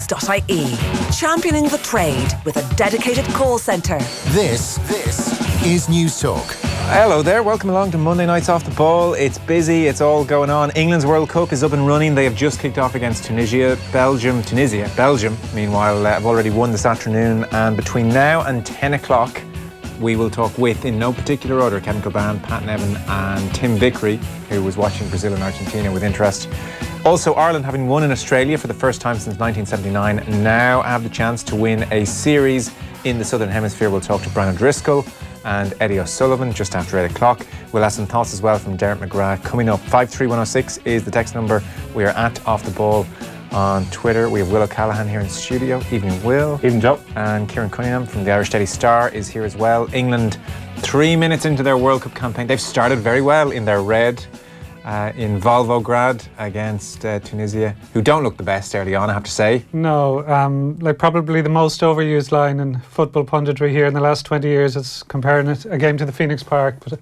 Screwfix.ie. Championing the trade with a dedicated call centre. This is News Talk. Hello there, welcome along to Monday Nights Off the Ball. It's busy, it's all going on. England's World Cup is up and running. They have just kicked off against Belgium, meanwhile, have already won this afternoon. And between now and 10 o'clock, we will talk with, in no particular order, Kevin Kilbane, Pat Nevin and Tim Vickery, who was watching Brazil and Argentina with interest. Also, Ireland, having won in Australia for the first time since 1979, now have the chance to win a series in the Southern Hemisphere. We'll talk to Brian O'Driscoll and Eddie O'Sullivan just after 8 o'clock. We'll have some thoughts as well from Derek McGrath coming up. 53106 is the text number. We are at Off the Ball on Twitter. We have Will O'Callaghan here in studio. Evening, Will. Evening, Joe. And Kieran Cunningham from the Irish Daily Star is here as well. England, 3 minutes into their World Cup campaign. They've started very well in their red in Volvograd against Tunisia, who don't look the best early on, I have to say. No, like probably the most overused line in football punditry here in the last 20 years is comparing it a game to the Phoenix Park, but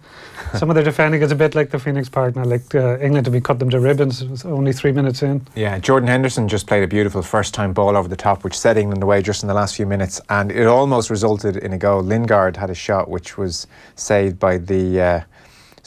some of their defending is a bit like the Phoenix Park now, like England to be cut them to ribbons. It was only 3 minutes in. Yeah, Jordan Henderson just played a beautiful first-time ball over the top, which set England away just in the last few minutes, and it almost resulted in a goal. Lingard had a shot which was saved by the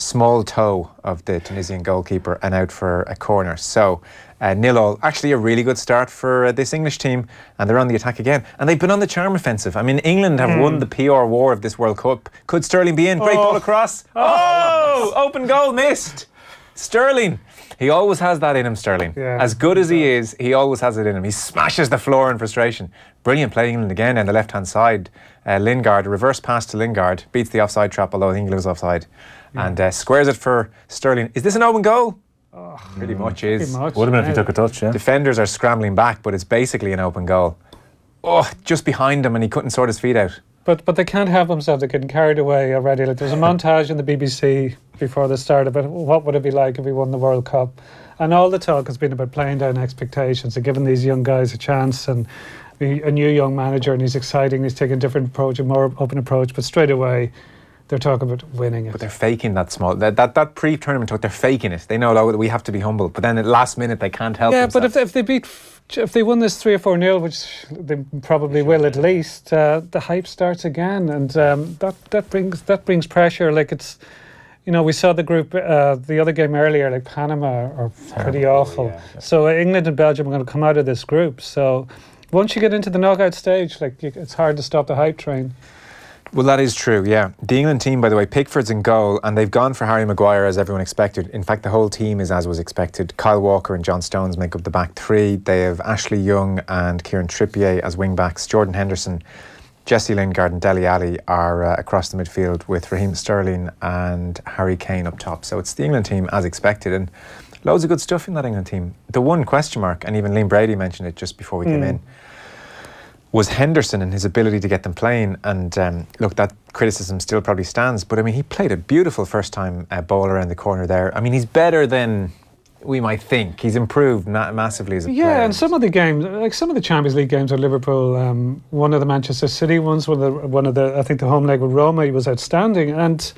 small toe of the Tunisian goalkeeper and out for a corner. So 0-0, actually a really good start for this English team, and they're on the attack again. And they've been on the charm offensive. I mean, England have won the PR war of this World Cup. Could Sterling be in? Great ball across. Oh, open goal missed. Sterling. He always has that in him, Sterling. Yeah. As good as he is, he always has it in him. He smashes the floor in frustration. Brilliant play England again down the left-hand side. Lingard, a reverse pass to Lingard, beats the offside trap, although I think he was offside. Yeah. And squares it for Sterling. Is this an open goal? Oh, pretty much is. Would have been if he took a touch, yeah. Defenders are scrambling back, but it's basically an open goal. Oh, just behind him, and he couldn't sort his feet out. But they can't help themselves. They're getting carried away already. Like, there was a montage in the BBC before the start about what would it be like if we won the World Cup. And all the talk has been about playing down expectations and giving these young guys a chance, and a new young manager, and he's exciting. He's taking a different approach, a more open approach, but straight away they're talking about winning it. But they're faking that small. That pre-tournament talk, they're faking it. They know that we have to be humble. But then at last minute, they can't help themselves. But if they won this 3 or 4-0, which they probably will at least, the hype starts again, and that brings pressure. Like, it's, you know, we saw the group, the other game earlier, like Panama are pretty awful. Yeah. So England and Belgium are going to come out of this group. So once you get into the knockout stage, like, it's hard to stop the hype train. Well, that is true, yeah. The England team, by the way, Pickford's in goal, and they've gone for Harry Maguire as everyone expected. In fact, the whole team is as was expected. Kyle Walker and John Stones make up the back three. They have Ashley Young and Kieran Trippier as wing-backs. Jordan Henderson, Jesse Lingard and Dele Alli are across the midfield, with Raheem Sterling and Harry Kane up top. So it's the England team as expected, and loads of good stuff in that England team. The one question mark, and even Liam Brady mentioned it just before we came in, was Henderson and his ability to get them playing. And look, that criticism still probably stands, but I mean, he played a beautiful first-time ball around the corner there. I mean, he's better than we might think. He's improved massively as a player. Yeah, and some of the games, like some of the Champions League games at Liverpool, one of the Manchester City ones, one of the I think the home leg with Roma, he was outstanding. And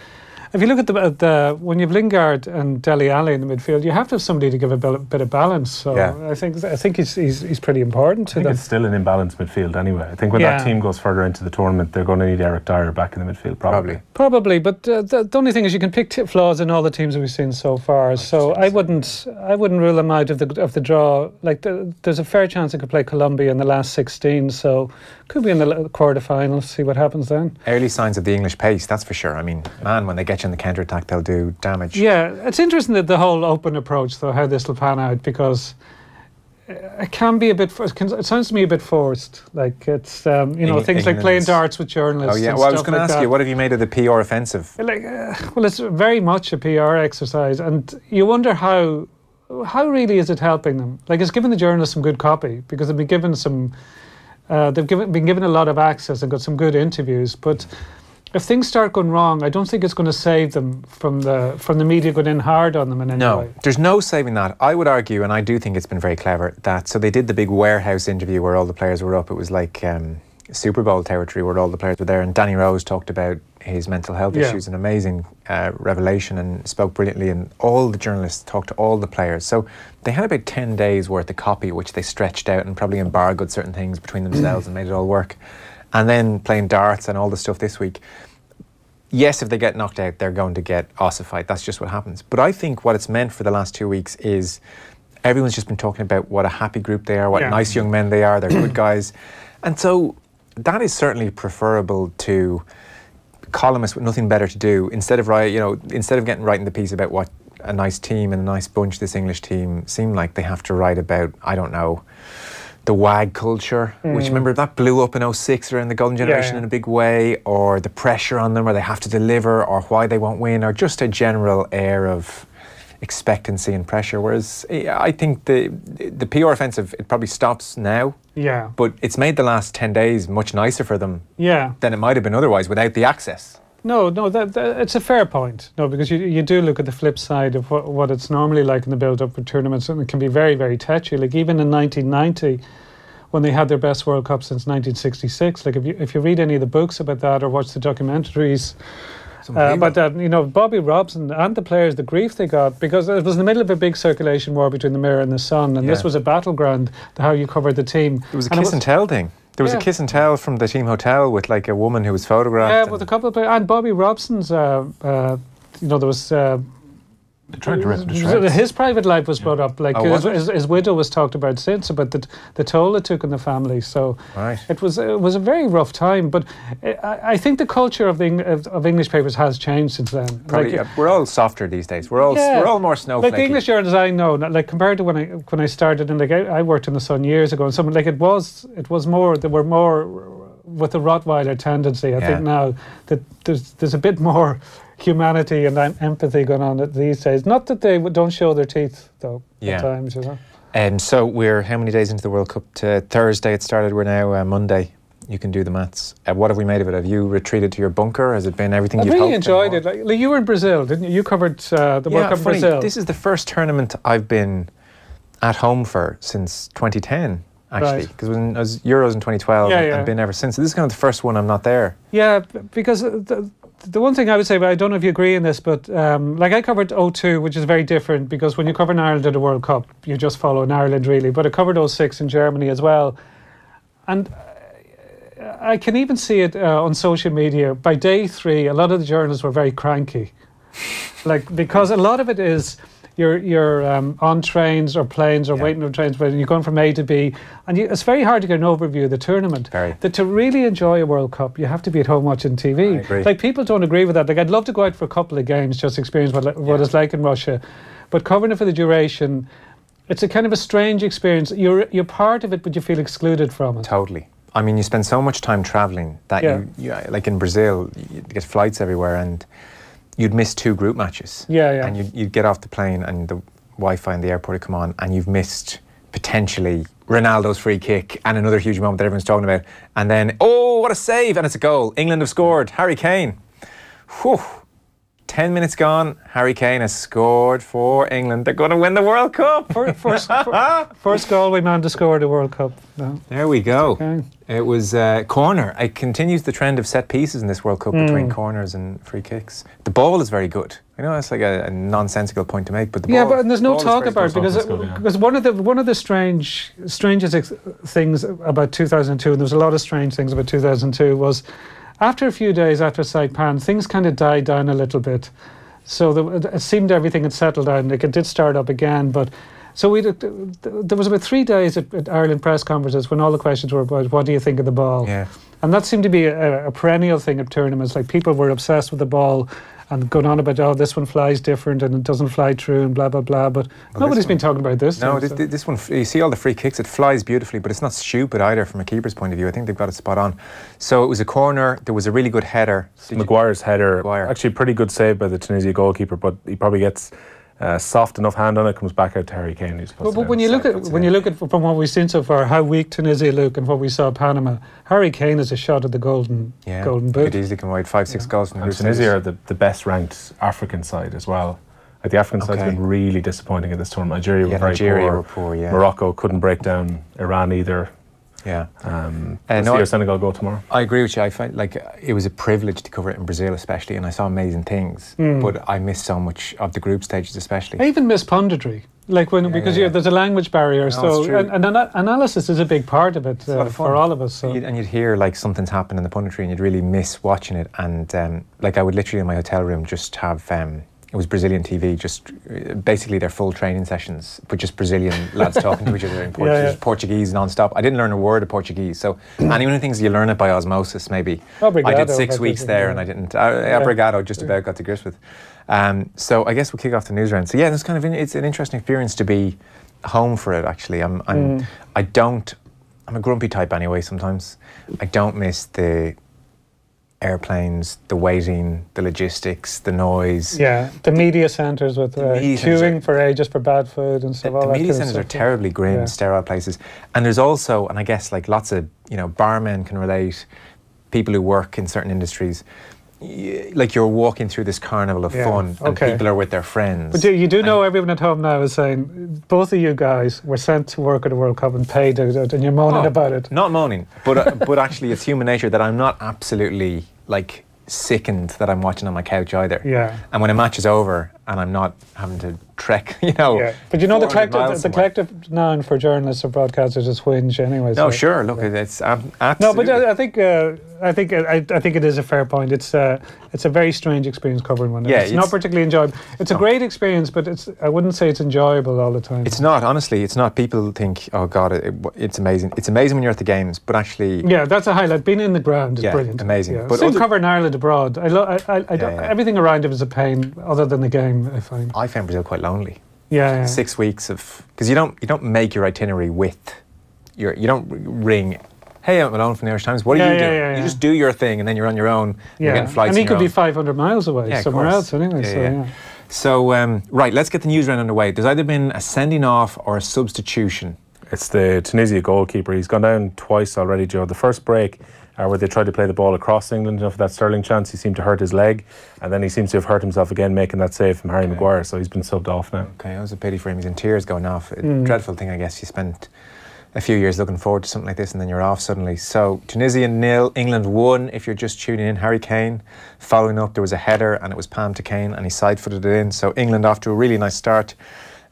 if you look at the when you have Lingard and Dele Alli in the midfield, you have to have somebody to give a bit of balance. So yeah. I think he's pretty important to them. I think it's still an imbalanced midfield anyway. I think when that team goes further into the tournament, they're going to need Eric Dyer back in the midfield, probably. But the only thing is, you can pick flaws in all the teams that we've seen so far. So I wouldn't rule them out of the draw. Like, there's a fair chance they could play Colombia in the last 16. So could be in the quarterfinals. See what happens then. Early signs of the English pace, that's for sure. I mean, man, when they get you in the counter-attack, they'll do damage. Yeah, it's interesting that the whole open approach, though, how this will pan out, because it can be a bit. It sounds to me a bit forced. Like, it's things like playing darts with journalists. Oh yeah, well, I was going to ask you, what have you made of the PR offensive? Like, well, it's very much a PR exercise, and you wonder how really is it helping them? Like, it's given the journalists some good copy, because they've been given some. Been given a lot of access and got some good interviews, but if things start going wrong, I don't think it's going to save them from the media going in hard on them in any way. No, there's no saving that. I would argue, and I do think it's been very clever, that so they did the big warehouse interview where all the players were up. It was like Super Bowl territory where all the players were there, and Danny Rose talked about his mental health issues, an amazing revelation, and spoke brilliantly, and all the journalists talked to all the players. So they had about 10 days worth of copy, which they stretched out and probably embargoed certain things between themselves and made it all work. And then playing darts and all the stuff this week. Yes, if they get knocked out, they're going to get ossified. That's just what happens. But I think what it's meant for the last 2 weeks is everyone's just been talking about what a happy group they are, what nice young men they are, they're good guys. And so that is certainly preferable to columnists with nothing better to do. Instead of getting writing the piece about what a nice team and a nice bunch this English team seem like, they have to write about, I don't know, the WAG culture, which, remember, that blew up in 06 around the Golden Generation in a big way, or the pressure on them, or they have to deliver, or why they won't win, or just a general air of expectancy and pressure. Whereas I think the PR offensive, it probably stops now. Yeah. But it's made the last 10 days much nicer for them than it might have been otherwise without the access. No, that it's a fair point. No, because you do look at the flip side of what it's normally like in the build-up for tournaments, and it can be very, very touchy. Like even in 1990, when they had their best World Cup since 1966, like if you read any of the books about that or watch the documentaries about that, you know, Bobby Robson and the players, the grief they got, because it was in the middle of a big circulation war between the Mirror and the Sun, and this was a battleground, how you covered the team. It was a kiss and tell thing. There was a kiss and tell from the team hotel with like a woman who was photographed. Yeah, with a couple of players. And Bobby Robson's, you know, there was... They tried to rip the shreds. His private life was brought up. Like his widow was talked about since, about the toll it took on the family. So it was a very rough time. But I think the culture of English papers has changed since then. Probably, like, we're all softer these days. We're all more snowflakey. Like the English journalists I know, like compared to when I started, and like I worked in the Sun years ago, and someone like it was more. There were more with the Rottweiler tendency. I think now that there's a bit more humanity and empathy going on these days. Not that they don't show their teeth, though, at times, you know. So we're how many days into the World Cup? To Thursday it started. We're now Monday. You can do the maths. What have we made of it? Have you retreated to your bunker? Has it been everything you've hoped? I really enjoyed it. Like you were in Brazil, didn't you? You covered the World Cup in Brazil. This is the first tournament I've been at home for since 2010. Actually, because it was Euros in 2012 and been ever since. So this is kind of the first one I'm not there. Yeah, because the one thing I would say, but I don't know if you agree in this, but like I covered 02, which is very different, because when you cover in Ireland at a World Cup, you just follow in Ireland really. But I covered 06 in Germany as well. And I can even see it on social media. By day 3, a lot of the journalists were very cranky. Like, because a lot of it is... You're on trains or planes or waiting on trains, but you're going from A to B, and it's very hard to get an overview of the tournament. That to really enjoy a World Cup, you have to be at home watching TV. Like, people don't agree with that. Like, I'd love to go out for a couple of games, just experience what it's like in Russia, but covering it for the duration, it's a kind of a strange experience. You're part of it, but you feel excluded from it. Totally. I mean, you spend so much time travelling that you like in Brazil, you get flights everywhere, and you'd miss 2 group matches. And you'd get off the plane and the Wi-Fi in the airport would come on, and you've missed potentially Ronaldo's free kick and another huge moment that everyone's talking about. And then, oh, what a save! And it's a goal. England have scored. Harry Kane. Whew. 10 minutes gone. Harry Kane has scored for England. They're going to win the World Cup. First Galway man to score the World Cup. No. There we go. Okay. It was corner. It continues the trend of set pieces in this World Cup between corners and free kicks. The ball is very good. I know that's like a nonsensical point to make, but the ball. Yeah, but there's no talk about it because one of the strangest things about 2002, and there was a lot of strange things about 2002, was after a few days after Saipan, things kind of died down a little bit. So it seemed everything had settled down. Like, it did start up again, but. So there was about 3 days at Ireland press conferences when all the questions were about what do you think of the ball? Yeah. And that seemed to be a perennial thing at tournaments. Like, people were obsessed with the ball and going on about, oh, this one flies different and it doesn't fly true and blah, blah, blah. But nobody's been talking about this. No, this one, you see all the free kicks, it flies beautifully, but it's not stupid either from a keeper's point of view. I think they've got it spot on. So it was a corner, there was a really good header. Maguire's header, actually a pretty good save by the Tunisia goalkeeper, but he probably gets... soft enough hand on it, comes back out to Harry Kane. But when you look at from what we've seen so far, how weak Tunisia look and what we saw Panama, Harry Kane is a shot at the golden boot. Could easily come wide 5-6 goals. And Tunisia are the best ranked African side as well. Like, the African side's been really disappointing in this tournament. Nigeria were very poor. Morocco couldn't break down Iran either. Yeah. Let's see how Senegal go tomorrow. I agree with you. I felt like it was a privilege to cover it in Brazil, especially, and I saw amazing things. But I missed so much of the group stages, especially. I even miss punditry. Like because there's a language barrier, and analysis is a big part of it for all of us. So. And you'd hear like something's happened in the punditry, and you'd really miss watching it. And like I would literally in my hotel room just have it was Brazilian TV, just basically their full training sessions, but just Brazilian lads talking to each other in Portuguese non-stop. I didn't learn a word of Portuguese, so anyone who thinks you learn it by osmosis, maybe. Obrigado, I did 6 weeks there, and I didn't. Obrigado, just about got to grips with. So I guess we'll kick off the news round. So yeah, it's kind of it's an interesting experience to be home for it. Actually, I'm a grumpy type anyway. Sometimes I don't miss the airplanes, the waiting, the logistics, the noise. Yeah, the media centres with queuing for ages for bad food and stuff. The media centres are terribly grim, sterile places. And there's also, and I guess like lots of, barmen can relate, people who work in certain industries, like you're walking through this carnival of fun and people are with their friends. But you do know everyone at home now is saying, both of you guys were sent to work at the World Cup and paid out and you're moaning about it. Not moaning, but actually it's human nature that I'm not absolutely like sickened that I'm watching on my couch either. Yeah. And when a match is over and I'm not having to trek, Yeah. But the collective noun for journalists or broadcasters is whinge anyway. No, sure. Look, it's absolutely. No, but I think it is a fair point. It's a very strange experience covering one. It's not particularly enjoyable. It's a great experience, but I wouldn't say it's enjoyable all the time. It's not, honestly. It's not. People think, oh God, it's amazing. It's amazing when you're at the games, but actually, yeah, that's a highlight. Being in the ground is brilliant. Amazing. Yeah. But still covering Ireland abroad. Everything around it is a pain, other than the game. I found Brazil quite lonely. Yeah. 6 weeks of because you don't make your itinerary with you don't ring. Hey, I'm Malone from the Irish Times. What are you doing? You just do your thing, and then you're on your own. You're getting flights. And he could be 500 miles away somewhere else anyway. So, right, let's get the news round underway. There's either been a sending off or a substitution. It's the Tunisia goalkeeper. He's gone down twice already, Joe. The first break, where they tried to play the ball across England for that Sterling chance, he seemed to hurt his leg, and then he seems to have hurt himself again making that save from Harry Maguire, so he's been subbed off now. Okay, that was a pity for him. He's in tears going off. Dreadful thing, I guess. You spent a few years looking forward to something like this and then you're off suddenly. So Tunisia 0, England 1 if you're just tuning in. Harry Kane following up, there was a header and it was palmed to Kane and he side-footed it in. So England off to a really nice start.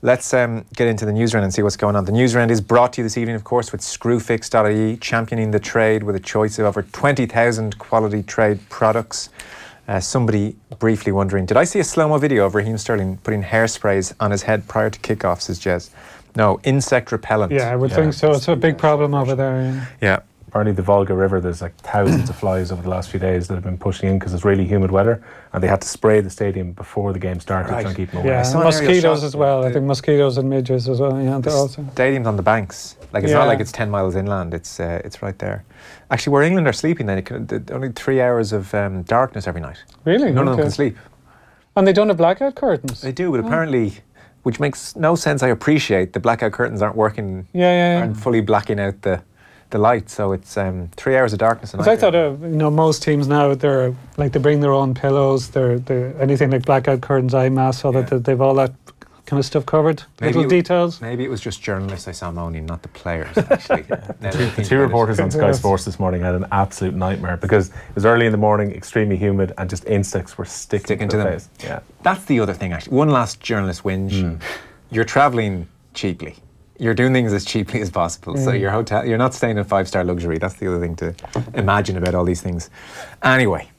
Let's get into the news round and see what's going on. The news round is brought to you this evening, of course, with Screwfix.ie, championing the trade with a choice of over 20,000 quality trade products. Somebody briefly wondering, did I see a slow-mo video of Raheem Sterling putting hairsprays on his head prior to kickoff, says Jez. No, insect repellent. Yeah, I would think so. It's a big problem over there. Yeah. Apparently the Volga River, there's like thousands of flies over the last few days that have been pushing in because it's really humid weather, and they had to spray the stadium before the game started to try and keep them away. Yeah, mosquitoes as well. I think mosquitoes and midges as well. Yeah, the stadium's on the banks. Like it's not like it's 10 miles inland. It's right there. Actually, where England are sleeping, then only 3 hours of darkness every night. Really? None of them can sleep. And they don't have blackout curtains. They do, but apparently, which makes no sense. I appreciate the blackout curtains aren't working. Aren't fully blacking out the light, so it's 3 hours of darkness. Because I thought, most teams now they bring their own pillows. They're anything like blackout curtains, eye masks, so that they've all that kind of stuff covered. Little details. Maybe it was just journalists I saw moaning, not the players. Actually, the two reporters on Sky Sports this morning had an absolute nightmare because it was early in the morning, extremely humid, and just insects were sticking to them. Face. Yeah, that's the other thing. Actually, one last journalist whinge. You're travelling cheaply. You're doing things as cheaply as possible. So your hotel, you're not staying in 5-star luxury. That's the other thing to imagine about all these things. Anyway,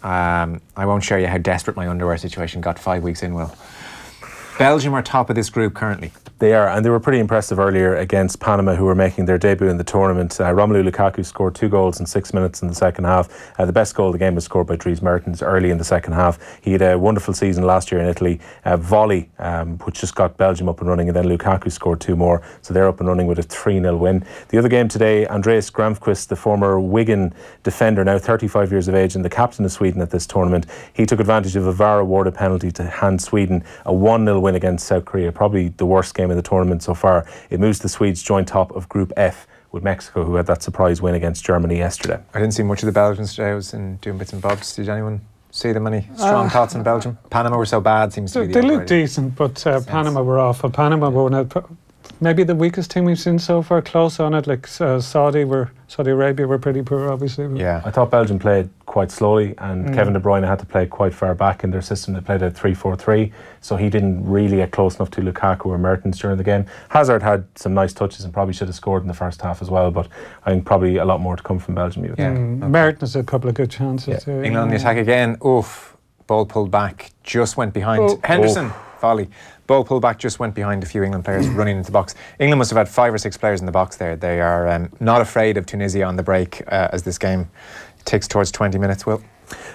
I won't share you how desperate my underwear situation got 5 weeks in, Will. Belgium are top of this group currently. They are, and they were pretty impressive earlier against Panama, who were making their debut in the tournament. Romelu Lukaku scored 2 goals in 6 minutes in the second half. The best goal of the game was scored by Dries Mertens early in the second half. He had a wonderful season last year in Italy. Volley, which just got Belgium up and running, and then Lukaku scored 2 more. So they're up and running with a 3-0 win. The other game today, Andreas Gramqvist, the former Wigan defender, now 35 years of age and the captain of Sweden at this tournament, he took advantage of a VAR-awarded penalty to hand Sweden a 1-0 win against South Korea, probably the worst game in the tournament so far. It moves the Swedes joint top of Group F with Mexico, who had that surprise win against Germany yesterday. I didn't see much of the Belgians today. I was doing bits and bobs. Did anyone see them? Any strong thoughts on Belgium? Panama were so bad, seems to be They looked decent, but Panama were awful. Panama were maybe the weakest team we've seen so far. Close on it, like Saudi Arabia were pretty poor, obviously. Yeah, I thought Belgium played quite slowly, and Kevin De Bruyne had to play quite far back in their system. They played a 3-4-3, so he didn't really get close enough to Lukaku or Mertens during the game. Hazard had some nice touches and probably should have scored in the first half as well, but I think probably a lot more to come from Belgium. Mertens had a couple of good chances too. England on the attack again. Oof. Ball pulled back, just went behind. Henderson, volley. Ball pulled back, just went behind a few England players running into the box. England must have had 5 or 6 players in the box there. They are not afraid of Tunisia on the break as this game ticks towards 20 minutes, Will.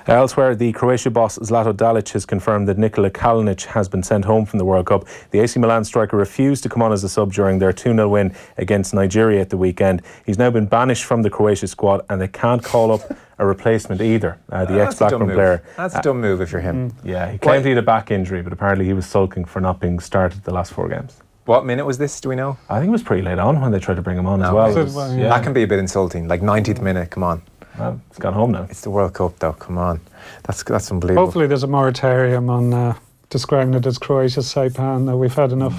Elsewhere, the Croatia boss Zlatko Dalic has confirmed that Nikola Kalinic has been sent home from the World Cup. The AC Milan striker refused to come on as a sub during their 2-0 win against Nigeria at the weekend. He's now been banished from the Croatia squad, and they can't call up a replacement either. The ex-Blackburn player. That's a dumb move if you're him. Yeah, he claimed he had a back injury, but apparently he was sulking for not being started the last 4 games. What minute was this, do we know? I think it was pretty late on when they tried to bring him on as well. That can be a bit insulting, like 90th minute, come on. Well, he's gone home now. It's the World Cup though, come on. That's unbelievable. Hopefully there's a moratorium on describing it as Croatia's Saipan. We've had enough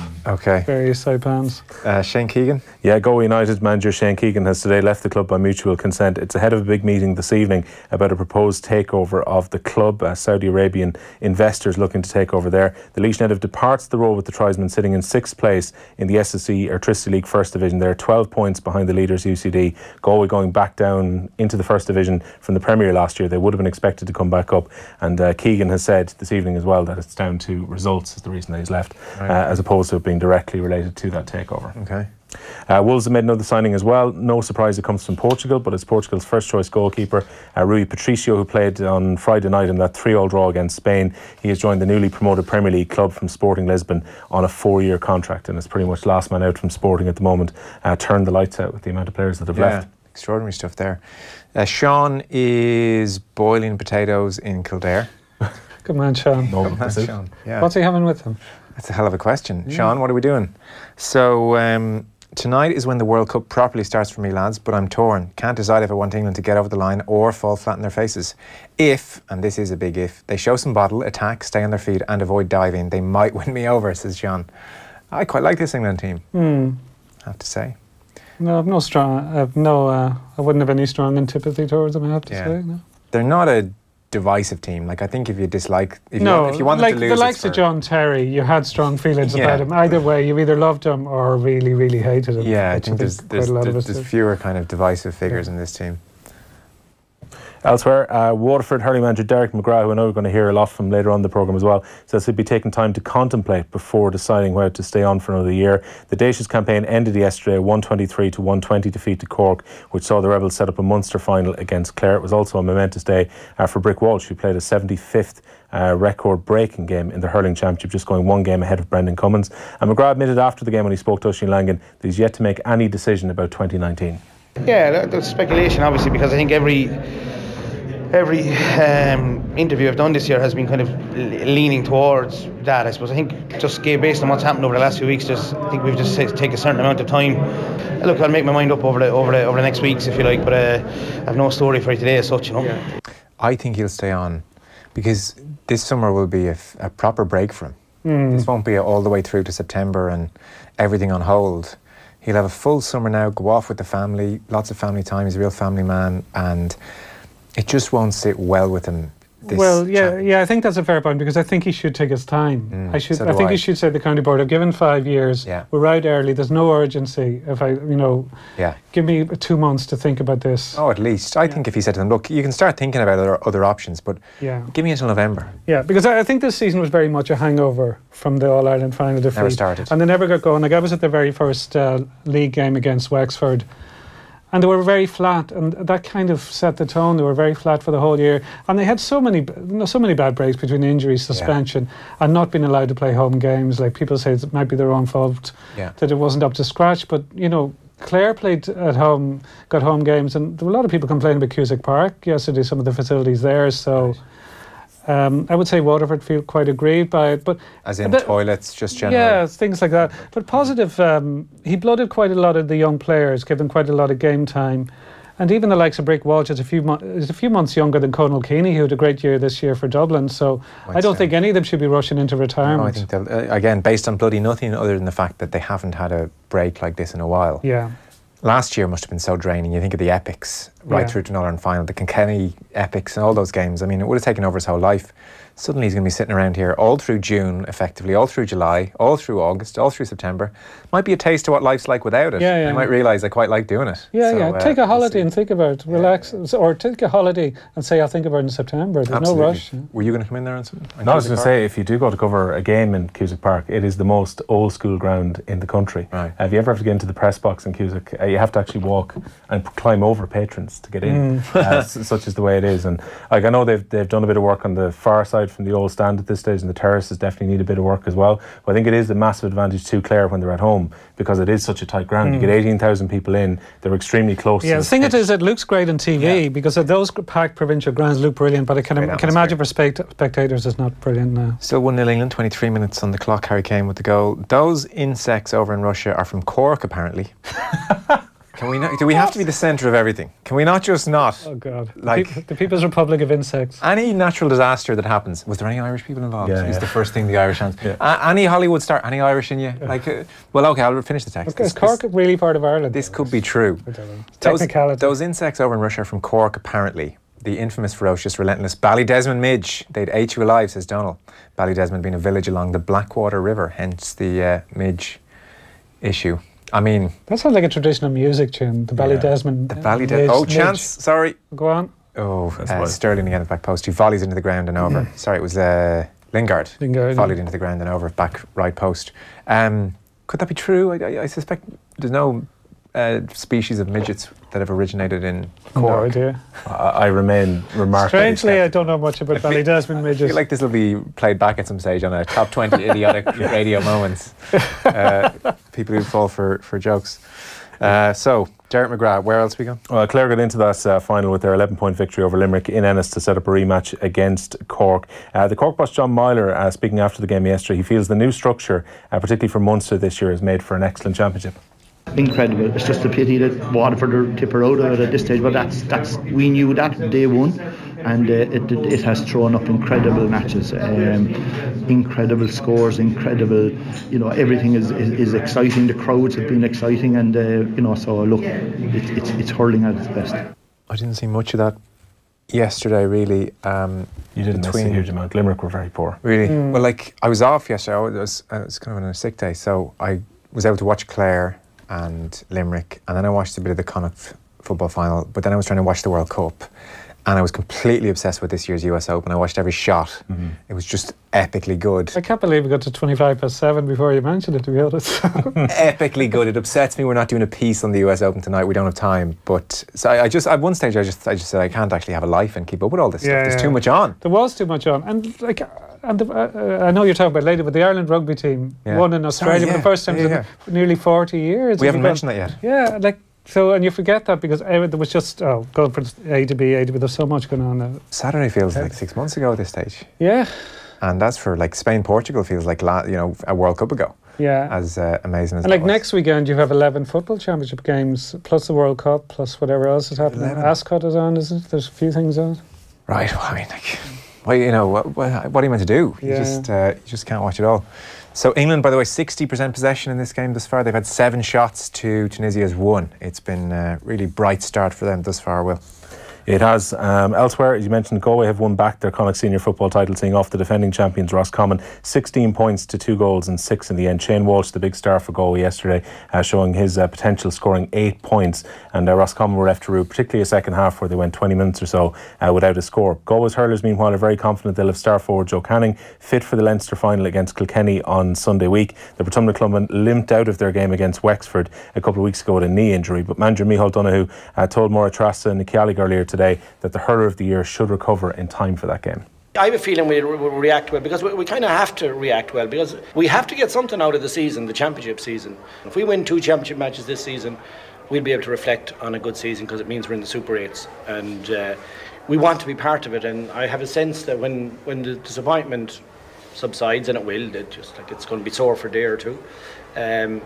various Saipans. Shane Keegan? Yeah, Go United manager Shane Keegan has today left the club by mutual consent. It's ahead of a big meeting this evening about a proposed takeover of the club. Saudi Arabian investors looking to take over there. The Laois native departs the role with the Tribesmen sitting in 6th place in the SSE Electricity League First Division. They're 12 points behind the leaders UCD. Galway going back down into the First Division from the Premier last year. They would have been expected to come back up, and Keegan has said this evening as well that it's down to results is the reason that he's left, as opposed to it being directly related to that takeover. Okay. Wolves have made another signing as well. No surprise it comes from Portugal, but it's Portugal's first choice goalkeeper, Rui Patricio, who played on Friday night in that 3-3 draw against Spain. He has joined the newly promoted Premier League club from Sporting Lisbon on a 4-year contract, and it's pretty much last man out from Sporting at the moment. Turned the lights out with the amount of players that have left. Extraordinary stuff there. Sean is boiling potatoes in Kildare. Good man, Sean. Sean. Yeah. What's he having with him? That's a hell of a question. Sean, what are we doing? So tonight is when the World Cup properly starts for me, lads, but I'm torn. Can't decide if I want England to get over the line or fall flat in their faces. If, and this is a big if, they show some bottle, attack, stay on their feet and avoid diving, they might win me over, says Sean. I quite like this England team, I have to say. No, I wouldn't have any strong antipathy towards them, I have to say. No. They're not a divisive team. Like, I think if you dislike, if you want them to lose, the likes of John Terry, you had strong feelings about him. Either way, you either loved him or really, really hated him. Yeah, I think there's fewer kind of divisive figures in this team. Elsewhere, Waterford hurling manager Derek McGrath, who I know we're going to hear a lot from later on in the programme as well, says he'll be taking time to contemplate before deciding whether to stay on for another year. The Dacians campaign ended yesterday, 123-120 defeat to Cork, which saw the Rebels set up a Munster final against Clare. It was also a momentous day for Brick Walsh, who played a 75th record-breaking game in the hurling championship, just going 1 game ahead of Brendan Cummins. And McGrath admitted after the game when he spoke to Oisin Langan that he's yet to make any decision about 2019. Yeah, that's speculation, obviously, because I think every interview I've done this year has been kind of leaning towards that. I suppose I think just based on what's happened over the last few weeks, I think we've just take a certain amount of time. Look, I'll make my mind up over the next weeks if you like, but I have no story for you today as such, you know. Yeah. I think he'll stay on because this summer will be a proper break for him. This won't be all the way through to September and everything on hold. He'll have a full summer now, go off with the family, lots of family time. He's a real family man, and it just won't sit well with him. I think that's a fair point, because I think he should take his time. I think he should say the county board, I've given 5 years. Yeah. We're out early. There's no urgency. If give me 2 months to think about this. Oh, at least. I think if he said to them, look, you can start thinking about other options, but give me until November. Yeah, because I think this season was very much a hangover from the All Ireland final defeat. Never started. And they never got going. Like, I was at the very first league game against Wexford, and they were very flat, and that kind of set the tone. They were very flat for the whole year, and they had so many bad breaks between injuries, suspension, and not being allowed to play home games. Like, people say it might be their own fault that it wasn't up to scratch, but Clare played at home, got home games, and there were a lot of people complaining about Cusack Park yesterday, some of the facilities there. So I would say Waterford feel quite aggrieved by it, but as in toilets, just generally. Yeah, things like that. But positive, he blooded quite a lot of the young players, gave them quite a lot of game time. And even the likes of Brick Walsh is a few months younger than Conal Keeney, who had a great year this year for Dublin. So I don't think any of them should be rushing into retirement. No, I think they'll, again, based on bloody nothing other than the fact that they haven't had a break like this in a while. Yeah. Last year must have been so draining. You think of the epics right through to an All-Ireland final, the Kilkenny epics and all those games. I mean, it would have taken over his whole life. Suddenly he's going to be sitting around here all through June, effectively, all through July, all through August, all through September. Might be a taste of what life's like without it. Yeah, yeah. I might realise I quite like doing it. Yeah, so, take a holiday and think about it. Relax. Or take a holiday and say, I'll think about it in September. There's no rush. Were you going to come in there on something? No, I was going to say, if you do go to cover a game in Cusack Park, it is the most old school ground in the country. Right. If you ever have to get into the press box in Cusack, you have to actually walk and climb over patrons to get in. Such is the way it is. And like, I know they've done a bit of work on the far side from the old stand at this stage, and the terraces definitely need a bit of work as well. But I think it is a massive advantage to Clare when they're at home, because it is such a tight ground. You get 18,000 people in. They're extremely close. Yeah, the thing is, it looks great on TV because those packed provincial grounds look brilliant, but I can imagine for spectators it's not brilliant now. Still 1-0 England, 23 minutes on the clock. Harry Kane with the goal. Those insects over in Russia are from Cork, apparently. Can we not, do we have to be the centre of everything? Can we not just not? Oh God! Like the People's Republic of Insects. Any natural disaster that happens. Was there any Irish people involved? Is the first thing the Irish answer. Any Hollywood star? Any Irish in you? Like, well, okay, I'll finish the text. Is Cork really part of Ireland? This could be true. I don't know. Technicality. Those insects over in Russia are from Cork, apparently. The infamous, ferocious, relentless Ballydesmond midge. They'd ate you alive, says Donald. Ballydesmond being a village along the Blackwater River, hence the midge issue. I mean, that sounds like a traditional music tune. The Ballydesmond. The Ballydesmond. Oh, chance! Sorry. Go on. Oh, Sterling again at the back post. He volleys into the ground and over. Sorry, it was Lingard. Volleyed into the ground and over back right post. Could that be true? I suspect there's no species of midgets that have originated in Cork. No idea. I remain remarkably Strangely, I don't know much about Ballydesmond midgets. I feel like this will be played back at some stage on a top 20 idiotic radio moments. People who fall for jokes. So, Derek McGrath, where else we go? Well, Clare got into that final with their 11-point victory over Limerick in Ennis to set up a rematch against Cork. The Cork boss John Myler, speaking after the game yesterday, he feels the new structure, particularly for Munster this year, has made for an excellent championship. Incredible. It's just a pity that Waterford are tipper out of it at this stage, but that's we knew that day one, and it has thrown up incredible matches, incredible scores, incredible, everything is exciting. The crowds have been exciting, and so look, it's hurling at its best. I didn't see much of that yesterday, really. You didn't miss a huge amount. Limerick were very poor. Really? Well, like, I was off yesterday. I was kind of on a sick day, so I was able to watch Clare and Limerick, and then I watched a bit of the Connacht football final, but then I was trying to watch the World Cup, and I was completely obsessed with this year's US Open. I watched every shot. It was just epically good. I can't believe we got to 25+7 before you mentioned it, to be honest. Epically good. It upsets me we're not doing a piece on the US Open tonight. We don't have time. But so I just at one stage I just said I can't actually have a life and keep up with all this stuff. There's too much on. There was too much on, and like. And I know you're talking about later, but the Ireland rugby team won in Australia for the first time in nearly 40 years. We haven't mentioned that yet. Yeah, like, so, and you forget that because there was just, going from A to B, there's so much going on now. Saturday feels like 6 months ago at this stage. Yeah. And that's for, like, Spain-Portugal feels like, a World Cup ago. Yeah. As amazing as and, like, next weekend you have 11 football championship games, plus the World Cup, plus whatever else is happening. Ascot is on, isn't it? There's a few things on. Right, well, I mean, like... Well, what are you meant to do? You just can't watch it all. So England, by the way, 60% possession in this game thus far. They've had 7 shots to Tunisia's 1. It's been a really bright start for them thus far, Will. It has. Elsewhere, as you mentioned, Galway have won back their Connacht senior football title, seeing off the defending champions Roscommon 16 points to 2 goals and 6 in the end. Shane Walsh, the big star for Galway yesterday, showing his potential, scoring 8 points. And Roscommon were left to rue, particularly a second half where they went 20 minutes or so without a score. Galway's hurlers, meanwhile, are very confident they'll have star forward Joe Canning fit for the Leinster final against Kilkenny on Sunday week. The Portumna Clubmen limped out of their game against Wexford a couple of weeks ago with a knee injury, but manager Micheál Donoghue told Maura Trassa and Nicky earlier today that the hurler of the year should recover in time for that game. I have a feeling we'll react well, because we kind of have to react well, because we have to get something out of the season, the championship season. If we win 2 championship matches this season, we'll be able to reflect on a good season, because it means we're in the Super 8s, and we want to be part of it. And I have a sense that when the disappointment subsides, and it will, it's going to be sore for a day or two,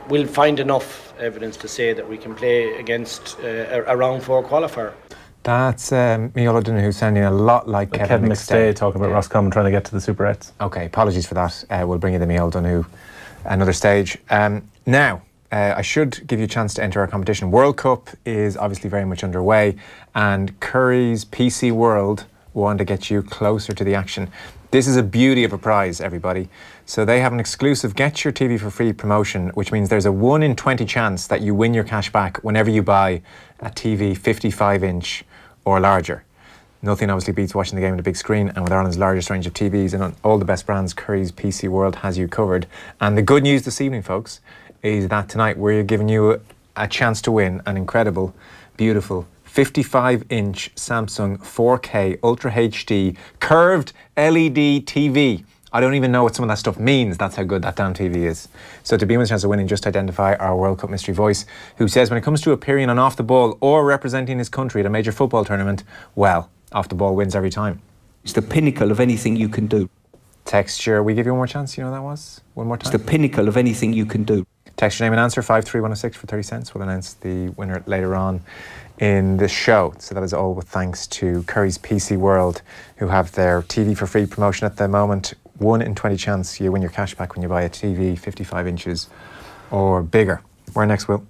we'll find enough evidence to say that we can play against a round 4 qualifier. That's Micheál O'Donoghue sounding a lot like Kevin McStay talking about Roscommon trying to get to the Super 8s. Okay, apologies for that. We'll bring you the Micheál O'Donoghue another stage. Now, I should give you a chance to enter our competition. World Cup is obviously very much underway, and Curry's PC World want to get you closer to the action. This is a beauty of a prize, everybody. So they have an exclusive Get Your TV for Free promotion, which means there's a 1 in 20 chance that you win your cash back whenever you buy a TV 55-inch or larger. Nothing obviously beats watching the game on a big screen, and with Ireland's largest range of TVs and on all the best brands, Curry's PC World has you covered. And the good news this evening, folks, is that tonight we're giving you a chance to win an incredible, beautiful 55-inch Samsung 4K Ultra HD curved LED TV. I don't even know what some of that stuff means. That's how good that damn TV is. So to be with a chance of winning, just identify our World Cup mystery voice, who says when it comes to appearing on Off the Ball or representing his country at a major football tournament, well, Off the Ball wins every time. It's the pinnacle of anything you can do. Texture, we give you one more chance. You know what that was? One more time. It's the pinnacle of anything you can do. Text your name and answer 53106 for 30 cents. We'll announce the winner later on in the show. So that is all with thanks to Curry's PC World, who have their TV for free promotion at the moment. 1 in 20 chance you win your cash back when you buy a TV 55 inches or bigger. Where next, Will?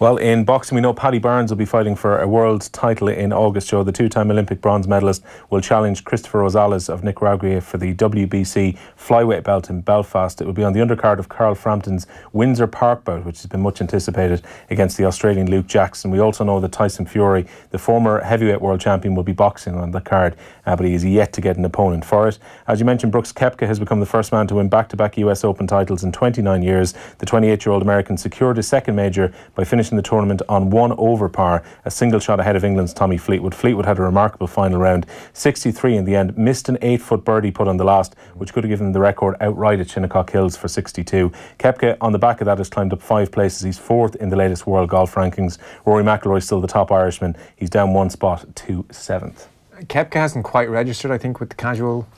Well, in boxing, we know Paddy Barnes will be fighting for a world title in August. Joe, the 2-time Olympic bronze medalist, will challenge Christopher Rosales of Nicaragua for the WBC flyweight belt in Belfast. It will be on the undercard of Carl Frampton's Windsor Park bout, which has been much anticipated, against the Australian Luke Jackson. We also know that Tyson Fury, the former heavyweight world champion, will be boxing on the card, but he is yet to get an opponent for it. As you mentioned, Brooks Koepka has become the first man to win back-to-back US Open titles in 29 years. The 28-year-old American secured his second major by finishing the tournament on 1 over par, a single shot ahead of England's Tommy Fleetwood. Fleetwood had a remarkable final round, 63 in the end, missed an 8-foot birdie putt on the last, which could have given him the record outright at Shinnecock Hills for 62. Koepka, on the back of that, has climbed up 5 places. He's 4th in the latest world golf rankings. Rory McIlroy is still the top Irishman. He's down 1 spot to 7th. Koepka hasn't quite registered, I think, with the casual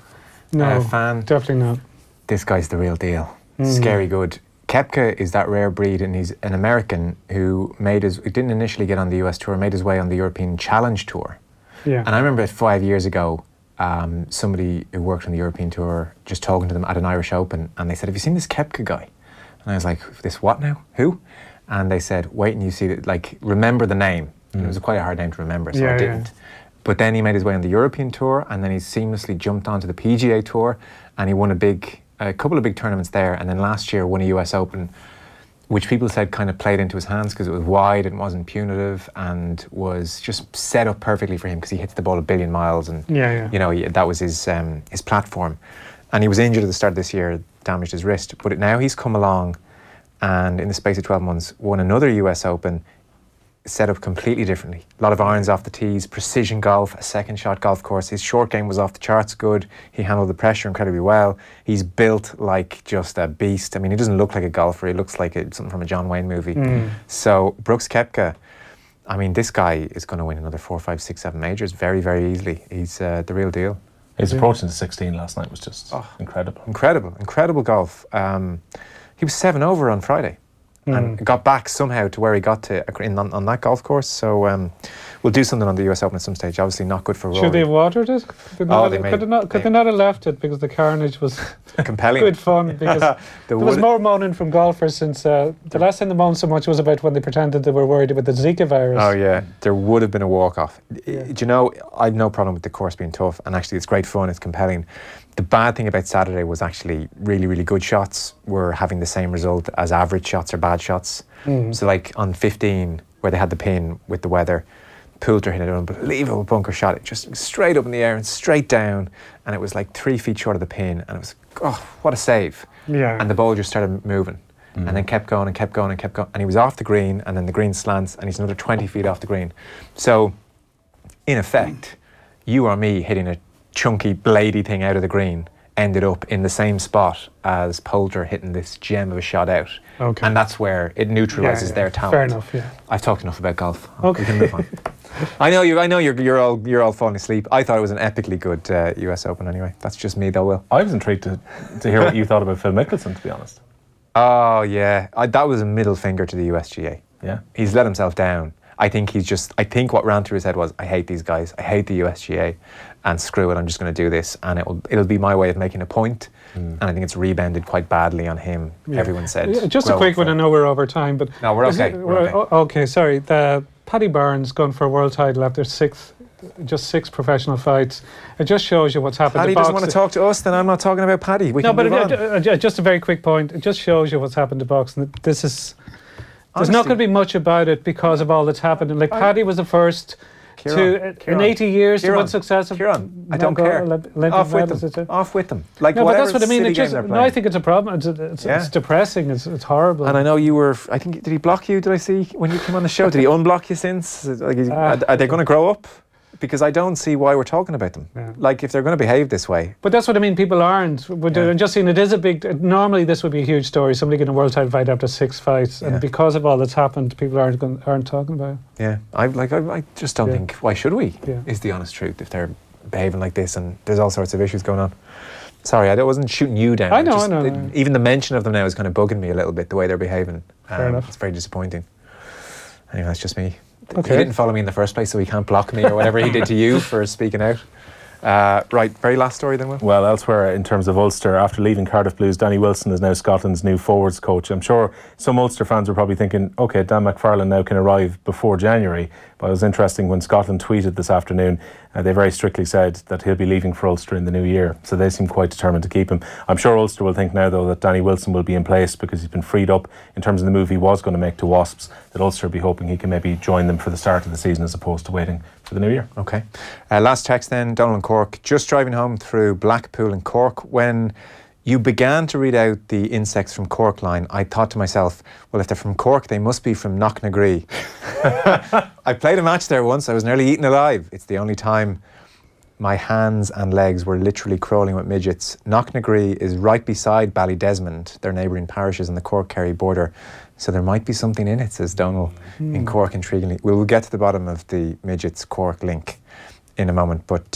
fan. Definitely not. This guy's the real deal. Scary good. Koepka is that rare breed, and he's an American who didn't initially get on the US tour, made his way on the European Challenge Tour. Yeah. And I remember 5 years ago, somebody who worked on the European Tour just talking to them at an Irish Open, and they said, "Have you seen this Koepka guy?" And I was like, "This what now? Who?" And they said, "Wait and you see it, like, remember the name." And it was quite a hard name to remember, so I didn't. But then he made his way on the European Tour, and then he seamlessly jumped onto the PGA Tour, and he won a couple of big tournaments there, and then last year won a US Open, which people said kind of played into his hands because it was wide and wasn't punitive and was just set up perfectly for him because he hits the ball 1 billion miles, and you know, that was his platform. And he was injured at the start of this year, damaged his wrist, but now he's come along and in the space of 12 months won another US Open, set up completely differently. A lot of irons off the tees, precision golf, a second shot golf course. His short game was off the charts good. He handled the pressure incredibly well. He's built like just a beast. I mean, he doesn't look like a golfer. He looks like something from a John Wayne movie. So Brooks Koepka, I mean, this guy is going to win another 4, 5, 6, 7 majors very, very easily. He's the real deal. His approach to 16 last night was just incredible. Incredible golf. He was 7 over on Friday. And got back somehow to where he got to on that golf course. So we'll do something on the US Open at some stage. Obviously not good for Rory. Should they have watered it? Could they not have left it because the carnage was compelling? Good fun, because there was more moaning from golfers since the last time they moaned so much was about when they pretended they were worried about the Zika virus. Oh yeah, there would have been a walk-off. Do you know, I've no problem with the course being tough, and actually it's great fun, it's compelling. The bad thing about Saturday was actually really, really good shots were having the same result as average shots or bad shots. So like on 15, where they had the pin with the weather, Poulter hit an unbelievable bunker shot. It just straight up in the air and straight down, and it was like 3 feet short of the pin, and it was, oh, what a save. Yeah. And the ball just started moving. And then kept going and kept going and kept going. And he was off the green, and then the green slants, and he's another 20 feet off the green. So, in effect, you or me hitting a chunky, bladey thing out of the green ended up in the same spot as Poulter hitting this gem of a shot out. Okay. And that's where it neutralises their talent. Fair enough, yeah. I've talked enough about golf. Okay. We can move on. I know you're all falling asleep. I thought it was an epically good US Open anyway. That's just me though, Will. I was intrigued to hear what you thought about Phil Mickelson, to be honest. Oh yeah, that was a middle finger to the USGA. Yeah, he's let himself down. I think what ran through his head was, I hate these guys. I hate the USGA, and screw it. I'm just going to do this, and it'll be my way of making a point. And I think it's rebounded quite badly on him. Yeah. Everyone said. Just a quick one. I know we're over time, but no, we're okay. Okay, sorry. Paddy Barnes going for a world title after just six professional fights. It just shows you what's happened. Paddy doesn't want to talk to us, then I'm not talking about Paddy. Just a very quick point. It just shows you what's happened to boxing. There's not going to be much about it because of all that's happened. Like Paddy was the first in 80 years to win successive. Kieran, I don't care. Off with them. Like, no, but that's what I mean. I think it's a problem. It's depressing. It's horrible. And I know you were. I think, did he block you? Did I see when you came on the show? Did he unblock you since? Like, are they going to grow up? Because I don't see why we're talking about them. Yeah. Like, if they're going to behave this way. But that's what I mean. People aren't. I'm just saying it is a big. Normally, this would be a huge story. Somebody getting a world title fight after 6 fights, and because of all that's happened, people aren't talking about it. Yeah, I just don't think. Why should we? Yeah. Is the honest truth. If they're behaving like this, and there's all sorts of issues going on. Sorry, I wasn't shooting you down. I know. Even the mention of them now is kind of bugging me a little bit. The way they're behaving. Fair enough. It's very disappointing. Anyway, that's just me. Okay. He didn't follow me in the first place, so he can't block me or whatever he did to you for speaking out. Right, very last story then, Will. Well, elsewhere in terms of Ulster, after leaving Cardiff Blues, Danny Wilson is now Scotland's new forwards coach. I'm sure some Ulster fans were probably thinking, OK, Dan McFarlane now can arrive before January. But it was interesting when Scotland tweeted this afternoon, they very strictly said that he'll be leaving for Ulster in the new year. So they seem quite determined to keep him. I'm sure Ulster will think now, though, that Danny Wilson will be in place because he's been freed up in terms of the move he was going to make to Wasps, that Ulster will be hoping he can maybe join them for the start of the season as opposed to waiting for the new year. OK. Last text then, Donald in Cork. Just driving home through Blackpool and Cork, when you began to read out the insects from Cork line, I thought to myself, well, if they're from Cork, they must be from Knocknagree. I played a match there once. I was nearly eaten alive. It's the only time my hands and legs were literally crawling with midgets. Knocknagree is right beside Ballydesmond, their neighbouring parishes on the Cork-Kerry border. So there might be something in it, says Donal in Cork, intriguingly. We'll get to the bottom of the midgets Cork link in a moment. But,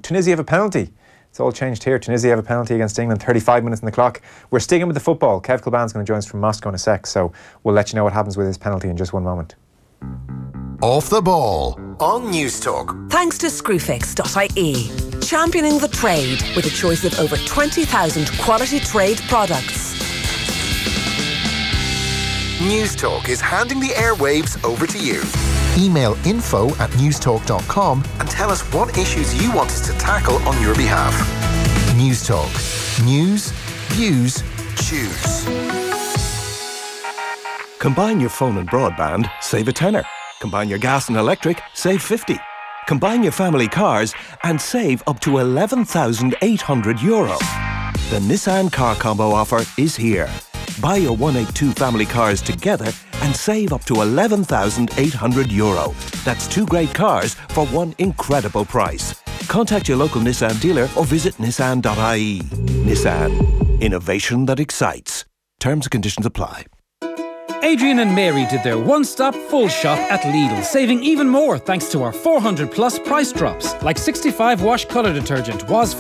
Tunisia have a penalty. It's all changed here. Tunisia have a penalty against England, 35 minutes on the clock. We're sticking with the football. Kev Kilban's going to join us from Moscow in a sec, so we'll let you know what happens with his penalty in just one moment. Off the ball on News Talk. Thanks to Screwfix.ie, championing the trade with a choice of over 20,000 quality trade products. News Talk is handing the airwaves over to you. Email info@newstalk.com and tell us what issues you want us to tackle on your behalf. News Talk. News, views, choose. Combine your phone and broadband, save a tenner. Combine your gas and electric, save 50. Combine your family cars and save up to €11,800. The Nissan Car Combo offer is here. Buy your 182 family cars together and save up to €11,800. That's 2 great cars for one incredible price. Contact your local Nissan dealer or visit nissan.ie. Nissan. Innovation that excites. Terms and conditions apply. Adrian and Mary did their one-stop full shop at Lidl, saving even more thanks to our 400 plus price drops. Like 65 wash colour detergent was